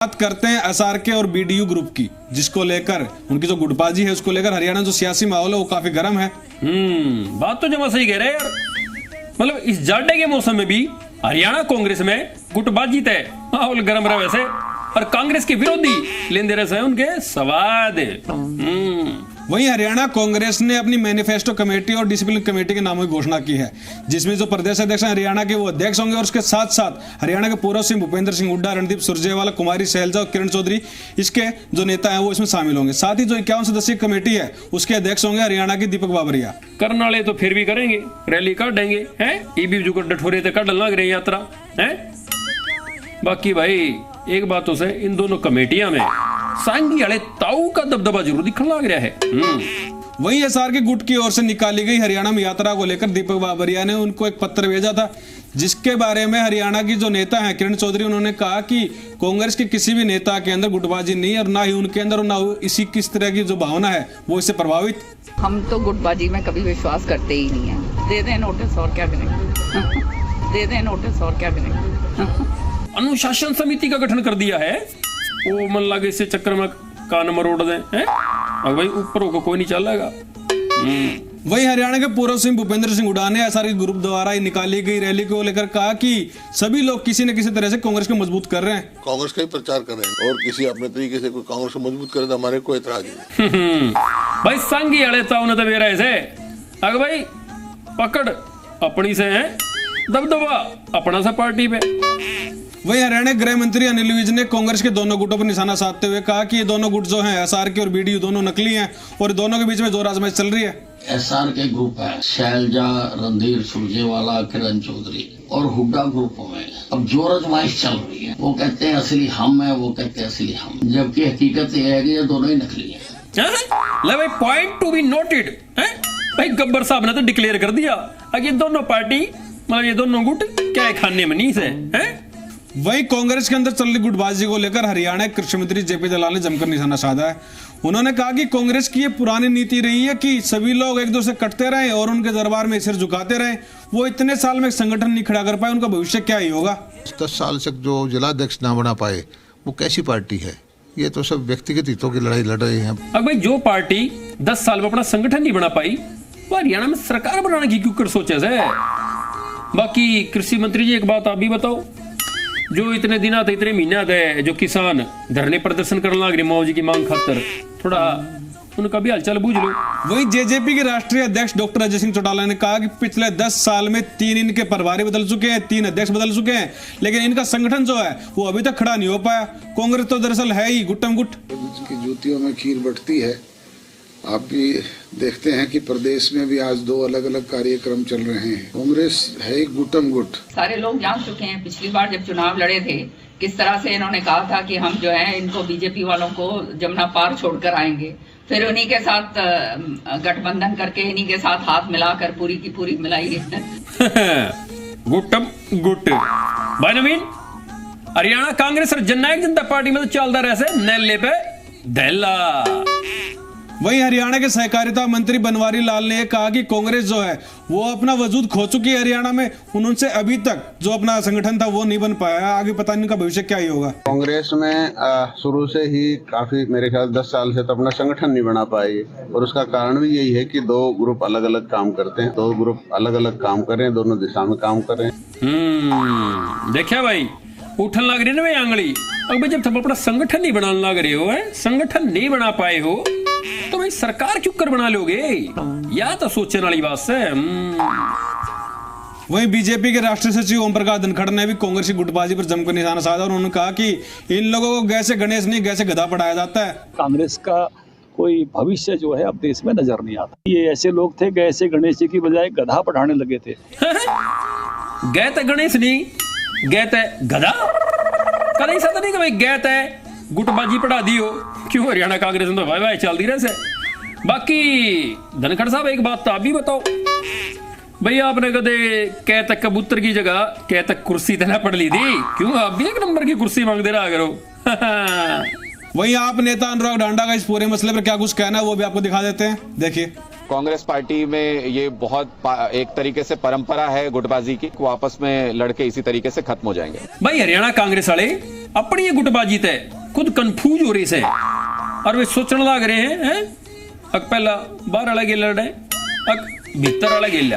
बात करते हैं एसआरके और बीडीयू ग्रुप की, जिसको लेकर उनकी जो गुटबाजी है उसको लेकर हरियाणा जो सियासी माहौल है वो काफी गर्म है। बात तो जमा सही कह रहे हैं यार। मतलब इस जाड़े के मौसम में भी हरियाणा कांग्रेस में गुटबाजी तय माहौल गर्म रहा वैसे, और कांग्रेस के विरोधी लेंदे रहे हैं उनके सवाद। वहीं हरियाणा कांग्रेस ने अपनी मैनिफेस्टो कमेटी और डिसिप्लिन कमेटी के नामों की घोषणा की है, जिसमें जो प्रदेश अध्यक्ष हरियाणा के वो अध्यक्ष होंगे और उसके साथ साथ हरियाणा के पूर्व सीएम भूपेंद्र सिंह हुड्डा, रणदीप सुरजेवाला, कुमारी सैलजा और किरण चौधरी इसके जो नेता हैं वो इसमें शामिल होंगे। साथ ही जो 51 सदस्यीय कमेटी है उसके अध्यक्ष होंगे हरियाणा के दीपक बाबरिया। करने वाले तो फिर भी करेंगे, रैली कर देंगे हैं, ईबी जो डठोरे तो कर लग रही यात्रा है। बाकी भाई एक बात तो से इन दोनों कमेटियां में सांगी वाले ताऊ का दबदबा जरूर दिखने लग रहा है। वहीं एसआरके गुट की ओर से निकाली गई हरियाणा में यात्रा को लेकर दीपक बाबरिया ने उनको एक पत्र भेजा था, जिसके बारे में हरियाणा की जो नेता हैं किरण चौधरी, उन्होंने कहा कि कांग्रेस के किसी भी नेता के अंदर गुटबाजी नहीं है और ना ही उनके अंदर और ना इसी किस तरह की जो भावना है वो इससे प्रभावित। हम तो गुटबाजी में कभी विश्वास करते ही नहीं है। दे दें नोटिस और क्या करेंगे दे दें नोटिस और क्या करेंगे। अनुशासन समिति का गठन कर दिया है, वो मन लगे इससे चक्कर में कान मरोड़ दें हैं, और भाई ऊपर को कोई नहीं चलेगा। वहीं हरियाणा के पूर्व सीएम भूपेंद्र सिंह हुड्डा ने एसआरके ग्रुप द्वारा निकाली गई रैली को लेकर कहा कि सभी लोग किसी न किसी तरह से कांग्रेस को मजबूत कर रहे हैं, कांग्रेस का ही प्रचार कर रहे हैं और किसी अपने तरीके से कोई कांग्रेस को मजबूत करे तो हमारे कोई एतराज नहीं। भाई सांगी वाले ताऊ ने तो बेरा ऐसे अगर भाई पकड़ अपनी से है, दबदबा अपना सा पार्टी पे। वहीं हरियाणा गृह मंत्री अनिल विज ने कांग्रेस के दोनों गुटों पर निशाना साधते हुए कहा कि ये दोनों गुट जो हैं एसआरके और बीडीयू दोनों नकली हैं और दोनों के बीच में जोर आजमाइश चल रही है। एसआरके ग्रुप है, शैलजा, रणधीर सुरजेवाला, किरण चौधरी और हुड्डा ग्रुप में अब जोर आजमाइश चल रही है। वो कहते हैं असली हम है, वो कहते हैं असली हम, जबकि हकीकत ये है कि ये दोनों ही नकली है। ले भाई पॉइंट टू बी नोटेड है भाई, गब्बर साहब ने तो डिक्लेयर कर दिया कि ये दोनों पार्टी मतलब ये दोनों गुट क्या है खाने में नहीं से है। वहीं कांग्रेस के अंदर चल रही गुटबाजी को लेकर हरियाणा के कृषि मंत्री जेपी दलाल ने जमकर निशाना साधा है। उन्होंने कहा कि कांग्रेस की ये पुरानी नीति रही है कि सभी लोग एक दूसरे कटते रहे और उनके दरबार में सिर झुकाते रहे। वो इतने साल में एक संगठन नहीं खड़ा कर पाए, उनका भविष्य क्या ही होगा। 10 साल से जो जिलाध्यक्ष ना बना पाए वो कैसी पार्टी है? ये तो सब व्यक्तिगत हितों की लड़ाई लड़ रहे हैं। अब भाई जो पार्टी 10 साल में अपना संगठन नहीं बना पाई वो हरियाणा में सरकार बनाने की क्यों कर सोचे से। बाकी कृषि मंत्री जी एक बात आप भी बताओ, जो इतने दिन आते इतने महीने थे जो किसान धरने प्रदर्शन करने लग रहे मौजी की मांग खातर, थोड़ा उनका भी हालचाल बूझ लो। वहीं जेजेपी के राष्ट्रीय अध्यक्ष डॉक्टर अजय सिंह चौटाला ने कहा कि पिछले 10 साल में 3 इनके प्रभारी बदल चुके हैं, 3 अध्यक्ष बदल चुके हैं, लेकिन इनका संगठन जो है वो अभी तक खड़ा नहीं हो पाया। कांग्रेस तो दरअसल है ही गुट्टम गुट की जूतियों में कील बटती है। आप भी देखते हैं कि प्रदेश में भी आज 2 अलग अलग कार्यक्रम चल रहे हैं। कांग्रेस है गुटम गुट। सारे लोग जान चुके हैं, पिछली बार जब चुनाव लड़े थे किस तरह से इन्होंने कहा था कि हम जो है इनको बीजेपी वालों को जमुना पार छोड़कर आएंगे, फिर उन्हीं के साथ गठबंधन करके इन्हीं के साथ हाथ मिलाकर पूरी की पूरी मिलाई है। गुटम गुट भाई नवीन, हरियाणा कांग्रेस और जननायक जनता पार्टी में तो चलता रहे नैले पे दहला। वहीं हरियाणा के सहकारिता मंत्री बनवारी लाल ने कहा कि कांग्रेस जो है वो अपना वजूद खो चुकी है हरियाणा में। उनसे अभी तक जो अपना संगठन था वो नहीं बन पाया, आगे पता नहीं उनका भविष्य क्या ही होगा। कांग्रेस में शुरू से ही काफी मेरे ख्याल 10 साल से तो अपना संगठन नहीं बना पाई, और उसका कारण भी यही है कि 2 ग्रुप अलग अलग काम करते हैं, 2 ग्रुप अलग अलग काम कर रहे हैं, दोनों दिशा में काम कर रहे हैं। देखिया भाई उठन लग रही ना भाई आंगली, अब जब तुम अपना संगठन नहीं बनाने लग रहे हो, संगठन नहीं बना पाए हो तो भाई सरकार क्यों कर बना लोगे, या तो सोचने वाली बात से। वहीं बीजेपी के राष्ट्रीय सचिव ओम प्रकाश धनखड़ ने भी कांग्रेस की गुटबाजी पर जमकर निशाना साधा और उन्होंने कहा कि इन लोगों को गैसे गणेश नहीं गैसे गधा पढ़ाया जाता है। कांग्रेस का कोई भविष्य जो है अब देश में नजर नहीं आता। ये ऐसे लोग थे गैसे गणेश जी की बजाय गधा पढ़ाने लगे थे। गए थे गणेश नहीं गए थे गधा का नहीं सता नहीं कि भाई गए थे गुटबाजी पढ़ा दी हो, क्यों हरियाणा कांग्रेस में तो वाई वाई चल दी रहे से। बाकी धनखड़ साहब एक बात तो आप भी बताओ, भैया आपने कदे कह तक कबूतर की जगह कह तक कुर्सी देना पड़ ली थी, क्यों आप भी 1 नंबर की कुर्सी मांग दे रहा करो। वहीं आप नेता अनुराग ढांडा का इस पूरे मसले पर क्या कुछ कहना है वो भी आपको दिखा देते हैं, देखिए। कांग्रेस पार्टी में ये बहुत एक तरीके से परंपरा है गुटबाजी की, वो आपस में लड़के इसी तरीके से खत्म हो जाएंगे। भाई हरियाणा कांग्रेस वाले अपनी ये गुटबाजी ते खुद कंफ्यूज हो रही से और वे सोचने लग रहे हैं अक पहला बाहर वाला गेल लड़े अक भीतर वाला गेल